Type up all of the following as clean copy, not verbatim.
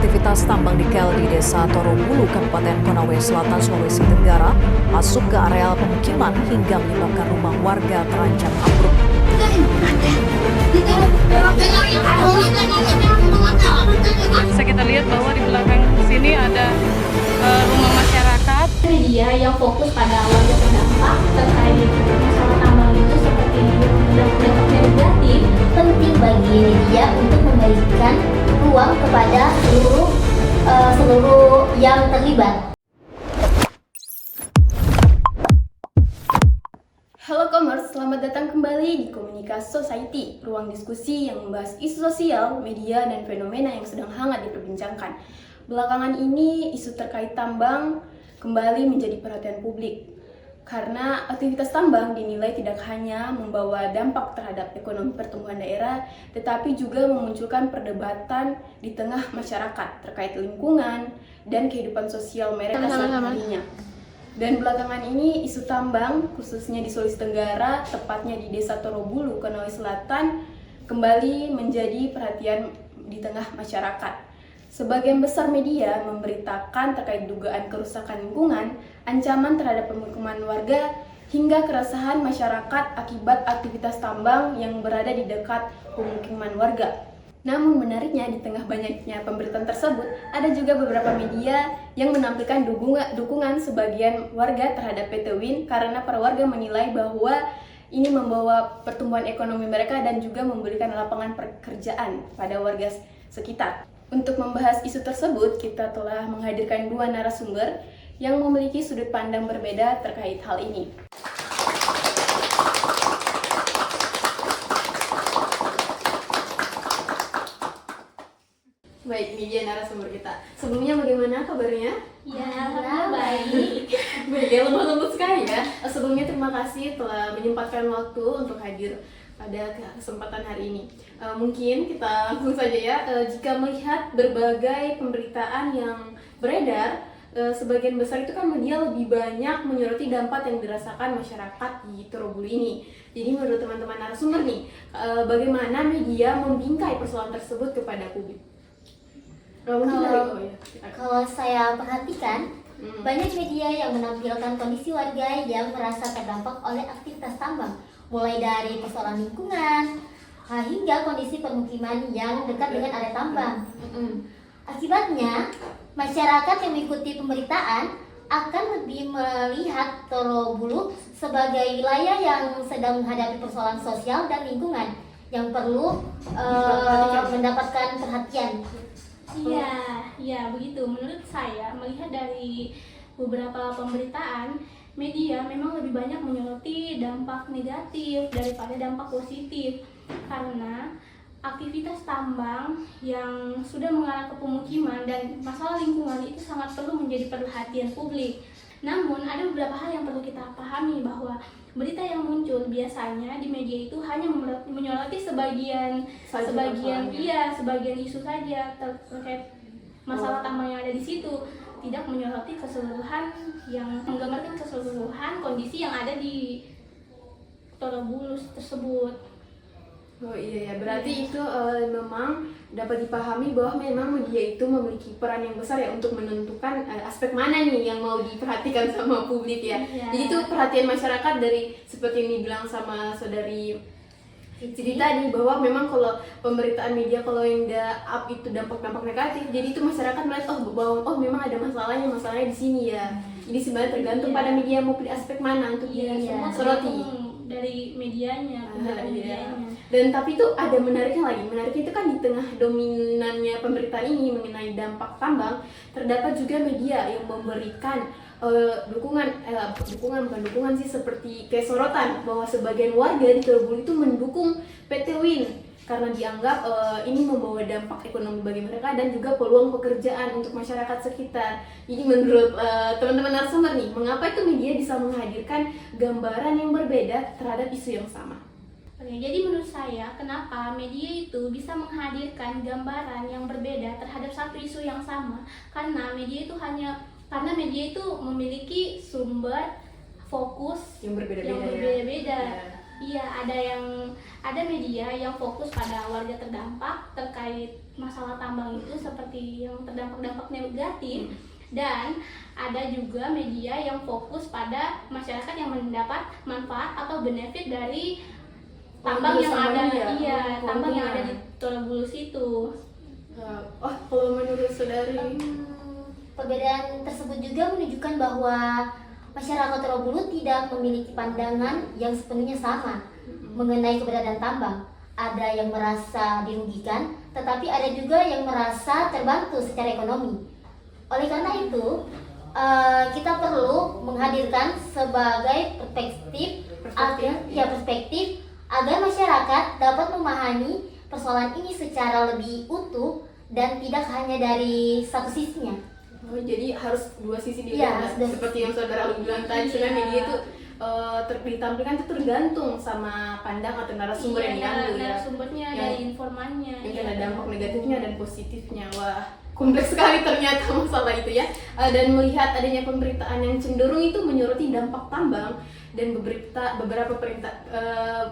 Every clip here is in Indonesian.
aktivitas tambang nikel di Desa Torobulu, Kabupaten Konawe Selatan, Sulawesi Tenggara, masuk ke areal pemukiman hingga menyebabkan rumah warga terancam ambruk. Bisa kita lihat bahwa di belakang sini ada rumah masyarakat. Media yang fokus pada warga terdampak terkait masalah tambang itu seperti dampak negatif, penting bagi media untuk memberikan ruang kepada seluruh yang terlibat. Halo Commerce, selamat datang kembali di Komunikasi Society, ruang diskusi yang membahas isu sosial, media, dan fenomena yang sedang hangat diperbincangkan. Belakangan ini, isu terkait tambang kembali menjadi perhatian publik. Karena aktivitas tambang dinilai tidak hanya membawa dampak terhadap ekonomi pertumbuhan daerah, tetapi juga memunculkan perdebatan di tengah masyarakat terkait lingkungan dan kehidupan sosial mereka sehari-harinya. Dan belakangan ini isu tambang, khususnya di Sulawesi Tenggara, tepatnya di Desa Torobulu, Konawe Selatan, kembali menjadi perhatian di tengah masyarakat. Sebagian besar media memberitakan terkait dugaan kerusakan lingkungan, ancaman terhadap pemukiman warga, hingga keresahan masyarakat akibat aktivitas tambang yang berada di dekat pemukiman warga. Namun menariknya, di tengah banyaknya pemberitaan tersebut, ada juga beberapa media yang menampilkan dukungan sebagian warga terhadap PT Win karena para warga menilai bahwa ini membawa pertumbuhan ekonomi mereka dan juga memberikan lapangan pekerjaan pada warga sekitar. Untuk membahas isu tersebut, kita telah menghadirkan dua narasumber yang memiliki sudut pandang berbeda terkait hal ini. Baik, media narasumber kita. Sebelumnya bagaimana kabarnya? Ya, alhamdulillah baik. Baik, ya, lembut sekali ya. Sebelumnya terima kasih telah menyempatkan waktu untuk hadir pada kesempatan hari ini. Mungkin kita langsung saja ya. Jika melihat berbagai pemberitaan yang beredar, sebagian besar itu kan media lebih banyak menyoroti dampak yang dirasakan masyarakat di Torobulu ini. Jadi menurut teman-teman narasumber nih, bagaimana media membingkai persoalan tersebut kepada publik? Kalau saya perhatikan, banyak media yang menampilkan kondisi warga yang merasa terdampak oleh aktivitas tambang, mulai dari persoalan lingkungan hingga kondisi permukiman yang dekat dengan area tambang. Akibatnya, masyarakat yang mengikuti pemberitaan akan lebih melihat Torobulu sebagai wilayah yang sedang menghadapi persoalan sosial dan lingkungan yang perlu mendapatkan perhatian. Iya, begitu. Menurut saya, melihat dari beberapa pemberitaan, media memang lebih banyak menyoroti dampak negatif daripada dampak positif. Karena aktivitas tambang yang sudah mengarah ke pemukiman dan masalah lingkungan itu sangat perlu menjadi perhatian publik. Namun, ada beberapa hal yang perlu kita pahami bahwa berita yang muncul biasanya di media itu hanya menyoroti sebagian isu saja terkait masalah tambang yang ada di situ, tidak menyoroti keseluruhan yang menggambarkan keseluruhan kondisi yang ada di Torobulu tersebut. Oh iya ya, berarti itu memang dapat dipahami bahwa memang media itu memiliki peran yang besar ya untuk menentukan aspek mana nih yang mau diperhatikan sama publik ya. Jadi itu perhatian masyarakat dari seperti yang dibilang sama saudari Cici tadi, bahwa memang kalau pemberitaan media kalau yang up itu dampak-dampak negatif, jadi itu masyarakat melihat bahwa memang ada masalahnya di sini ya. Jadi sebenarnya tergantung pada media mau pilih aspek mana untuk disoroti dari medianya, medianya. Dan tapi itu ada menariknya itu kan di tengah dominannya pemberitaan ini mengenai dampak tambang, terdapat juga media yang memberikan dukungan sih, seperti kayak sorotan bahwa sebagian warga di Torobulu itu mendukung PT Win karena dianggap ini membawa dampak ekonomi bagi mereka dan juga peluang pekerjaan untuk masyarakat sekitar. Jadi menurut teman-teman narasumber nih, mengapa itu media bisa menghadirkan gambaran yang berbeda terhadap isu yang sama? Oke, jadi menurut saya kenapa media itu bisa menghadirkan gambaran yang berbeda terhadap satu isu yang sama, karena media itu memiliki sumber fokus yang berbeda-beda. Iya, ada media yang fokus pada warga terdampak terkait masalah tambang itu seperti yang terdampak-dampak negatif, dan ada juga media yang fokus pada masyarakat yang mendapat manfaat atau benefit dari tambang yang ada, tambang yang ada di Torobulus itu. Kalau menurut saudari, Perbedaan tersebut juga menunjukkan bahwa masyarakat Torobulus tidak memiliki pandangan yang sepenuhnya sama mengenai keberadaan tambang. Ada yang merasa dirugikan, tetapi ada juga yang merasa terbantu secara ekonomi. Oleh karena itu, kita perlu menghadirkan sebagai perspektif agar masyarakat dapat memahami persoalan ini secara lebih utuh dan tidak hanya dari satu sisinya. Jadi harus dua sisi Iya, dilihat, seperti yang saudara Ali bilang tadi. Sebenarnya media itu ditampilkan itu tergantung sama pandang atau narasumber yang diambil ya. Narasumbernya, dari informannya. Yang ada dampak negatifnya dan positifnya. Wah, kompleks sekali ternyata masalah itu ya. Dan melihat adanya pemberitaan yang cenderung itu menyoroti dampak tambang dan beberapa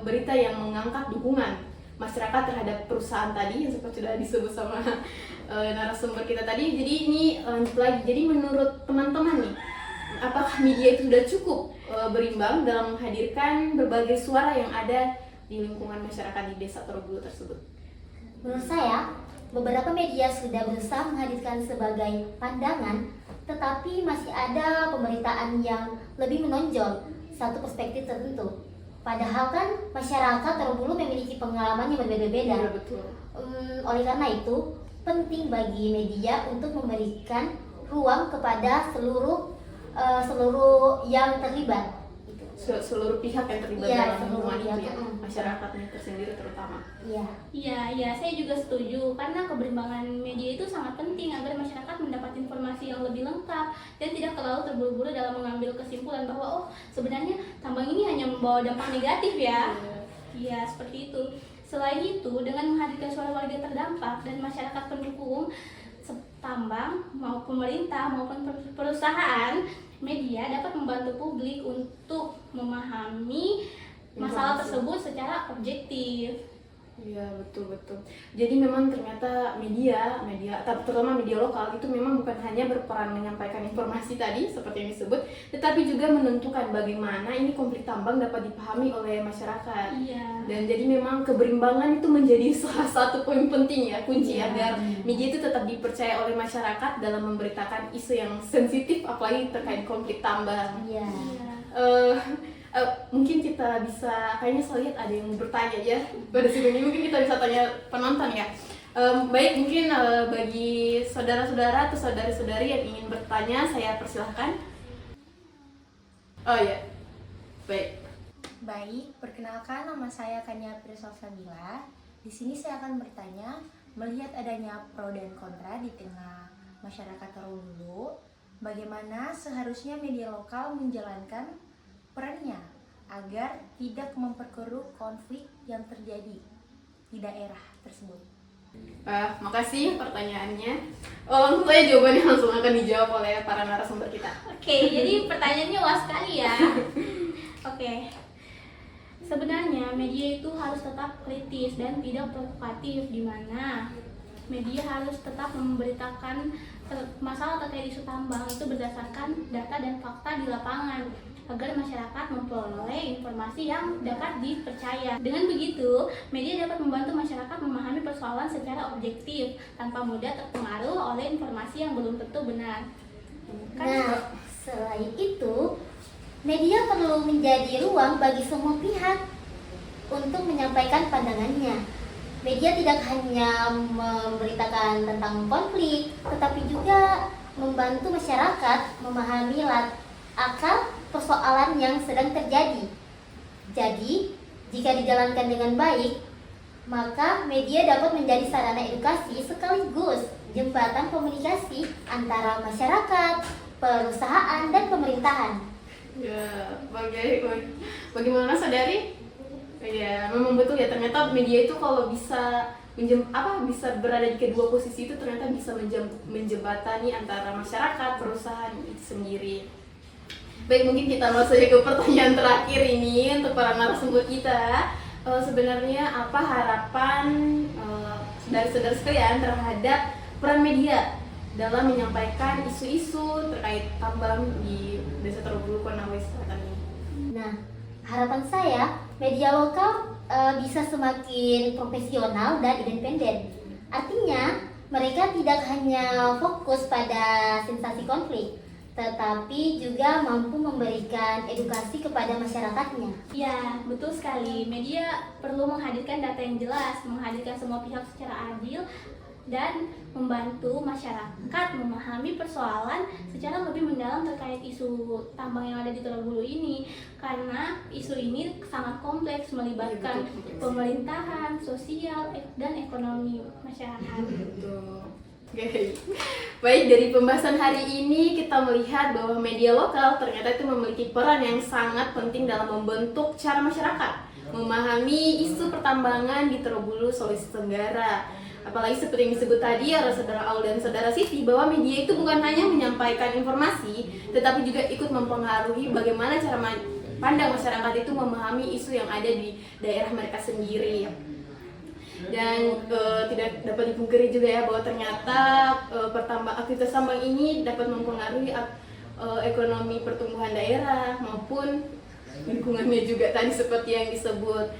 berita yang mengangkat dukungan masyarakat terhadap perusahaan tadi yang seperti sudah disebut sama narasumber kita tadi. Jadi ini lanjut lagi. Jadi menurut teman-teman nih, apakah media itu sudah cukup berimbang dalam menghadirkan berbagai suara yang ada di lingkungan masyarakat di Desa Torobulus tersebut? Menurut saya, beberapa media sudah berusaha menghadirkan sebagai pandangan, tetapi masih ada pemberitaan yang lebih menonjol satu perspektif tertentu. Padahal kan masyarakat Torobulus memiliki pengalaman yang berbeda-beda. Ya, betul. Oleh karena itu, penting bagi media untuk memberikan ruang kepada seluruh yang terlibat. Seluruh pihak yang terlibat Iya, dalam hubungan itu ya, pihak. masyarakatnya tersendiri terutama. Iya, saya juga setuju karena keberimbangan media itu sangat penting agar masyarakat mendapat informasi yang lebih lengkap dan tidak terlalu terburu-buru dalam mengambil kesimpulan bahwa sebenarnya tambang ini hanya membawa dampak negatif ya. Iya, seperti itu. Selain itu, dengan menghadirkan suara warga terdampak dan masyarakat pendukung tambang maupun pemerintah maupun perusahaan, media dapat membantu publik untuk memahami masalah tersebut secara objektif. Iya, betul. Jadi memang ternyata media terutama media lokal itu memang bukan hanya berperan menyampaikan informasi tadi seperti yang disebut, tetapi juga menentukan bagaimana ini konflik tambang dapat dipahami oleh masyarakat. Iya. Dan jadi memang keberimbangan itu menjadi salah satu poin penting ya, kunci agar media itu tetap dipercaya oleh masyarakat dalam memberitakan isu yang sensitif apalagi terkait konflik tambang. Iya. Mungkin kita bisa, kayaknya saya lihat ada yang bertanya ya pada sini, mungkin kita bisa tanya penonton ya. Baik, mungkin bagi saudara-saudara atau saudari-saudari yang ingin bertanya, saya persilahkan. Oh ya, Baik, perkenalkan nama saya Kanya Prisosabila. Di sini saya akan bertanya, melihat adanya pro dan kontra di tengah masyarakat Torobulus, bagaimana seharusnya media lokal menjalankan perannya agar tidak memperkeruh konflik yang terjadi di daerah tersebut. Makasih pertanyaannya. Langsung saja jawabannya langsung akan dijawab oleh para narasumber kita. Oke, jadi pertanyaannya luas sekali ya. Oke. Sebenarnya media itu harus tetap kritis dan tidak provokatif, di mana media harus tetap memberitakan masalah terkait isu tambang itu berdasarkan data dan fakta di lapangan agar masyarakat memperoleh informasi yang dapat dipercaya. Dengan begitu, media dapat membantu masyarakat memahami persoalan secara objektif tanpa mudah terpengaruh oleh informasi yang belum tentu benar. Nah, selain itu, media perlu menjadi ruang bagi semua pihak untuk menyampaikan pandangannya. Media tidak hanya memberitakan tentang konflik, tetapi juga membantu masyarakat memahami akar persoalan yang sedang terjadi. Jadi, jika dijalankan dengan baik, maka media dapat menjadi sarana edukasi sekaligus jembatan komunikasi antara masyarakat, perusahaan, dan pemerintahan. Ya, bagaimana saudari? Ya, memang betul ya, ternyata media itu kalau bisa bisa berada di kedua posisi itu ternyata bisa menjembatani antara masyarakat, perusahaan itu sendiri. Baik, mungkin kita masuk saja ke pertanyaan terakhir ini untuk para narasumber kita. Sebenarnya apa harapan dari saudara sekalian terhadap peran media dalam menyampaikan isu-isu terkait tambang di Desa Torobulu, Konawe Selatan ini? Nah, harapan saya media lokal bisa semakin profesional dan independen. Artinya, mereka tidak hanya fokus pada sensasi konflik, tetapi juga mampu memberikan edukasi kepada masyarakatnya. Ya, betul sekali. Media perlu menghadirkan data yang jelas, menghadirkan semua pihak secara adil, dan membantu masyarakat memahami persoalan secara lebih mendalam terkait isu tambang yang ada di Torobulu ini. Karena isu ini sangat kompleks, melibatkan pemerintahan, sosial, dan ekonomi masyarakat. Oke. Baik, dari pembahasan hari ini kita melihat bahwa media lokal ternyata itu memiliki peran yang sangat penting dalam membentuk cara masyarakat memahami isu pertambangan di Torobulu, Sulawesi Tenggara. Apalagi seperti yang disebut tadi oleh Saudara Aul dan Saudara Siti, bahwa media itu bukan hanya menyampaikan informasi, tetapi juga ikut mempengaruhi bagaimana cara pandang masyarakat itu memahami isu yang ada di daerah mereka sendiri. Dan tidak dapat dipungkiri juga ya bahwa ternyata aktivitas tambang ini dapat mempengaruhi ekonomi pertumbuhan daerah maupun lingkungannya juga tadi seperti yang disebut.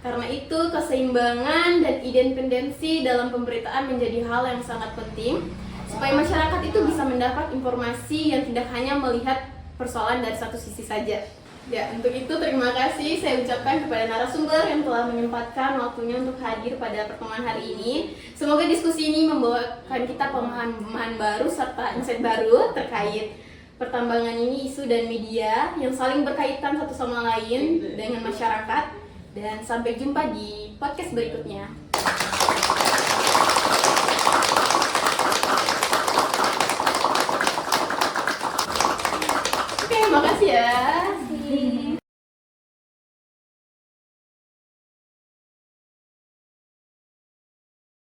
Karena itu keseimbangan dan independensi dalam pemberitaan menjadi hal yang sangat penting supaya masyarakat itu bisa mendapat informasi yang tidak hanya melihat persoalan dari satu sisi saja. Ya, untuk itu terima kasih saya ucapkan kepada narasumber yang telah menyempatkan waktunya untuk hadir pada pertemuan hari ini. Semoga diskusi ini membawakan kita pemahaman baru serta insight baru terkait pertambangan ini, isu dan media yang saling berkaitan satu sama lain dengan masyarakat. Dan sampai jumpa di podcast berikutnya. Oke, makasih ya.